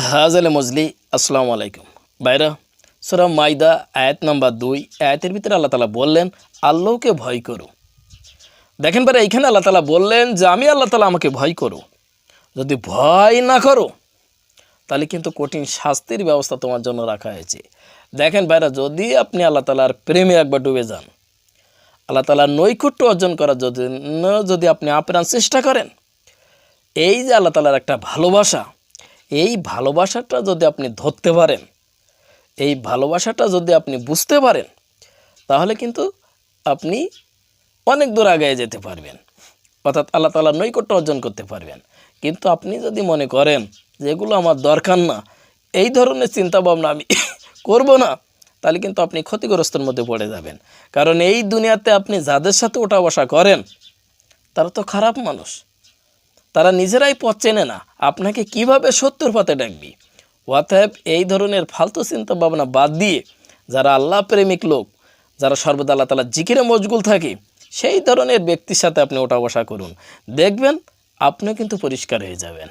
হাজালে মজলি আসসালামু আলাইকুম ভাইরা। সূরা মাইদা আয়াত নাম্বার 2 আয়াতের ভিতরে আল্লাহ তাআলা বললেন আল্লাহকে ভয় করো। দেখেন ভাইরা, এইখানে আল্লাহ তাআলা বললেন যে আমি আল্লাহ তাআলা আমাকে ভয় করো। যদি ভয় না করো তাহলে কিন্তু কঠিন শাস্তির ব্যবস্থা তোমার জন্য রাখা হয়েছে। দেখেন ভাইরা, যদি আপনি আল্লাহ তাআলার প্রেমে একবার ডুবে যান, আল্লাহ তাআলার নৈকট্য অর্জন করার জন্য যদি আপনি আপ্রাণ চেষ্টা করেন, এই যে আল্লাহ তাআলার একটা ভালোবাসা, এই ভালোবাসাটা যদি আপনি ধরতে পারেন, এই ভালোবাসাটা যদি আপনি বুঝতে পারেন, তাহলে কিন্তু আপনি অনেক দূর আগে যেতে পারবেন, অর্থাৎ আল্লাহ তাআলার নৈকট্য অর্জন করতে পারবেন। কিন্তু আপনি যদি মনে করেন যে এগুলো আমার দরকার না, এই ধরনের চিন্তাভাবনা আমি করব না, তাহলে কিন্তু আপনি ক্ষতিগ্রস্তের মধ্যে পড়ে যাবেন। কারণ এই দুনিয়াতে আপনি যাদের সাথে ওঠা বসা করেন তারা তো খারাপ মানুষ, তারা নিজেরাই পথ চেনে না, আপনাকে কিভাবে সত্যের পথে ডাকবি। অতএব এই ধরনের ফালতু চিন্তা ভাবনা বাদ দিয়ে যারা আল্লাহ প্রেমিক লোক, যারা সর্বদা আল্লাহ তাআলার জিকিরে মশগুল থাকে, সেই ধরনের ব্যক্তির সাথে আপনি ওঠা বসা করুন, দেখবেন আপনিও কিন্তু পরিষ্কার হয়ে যাবেন।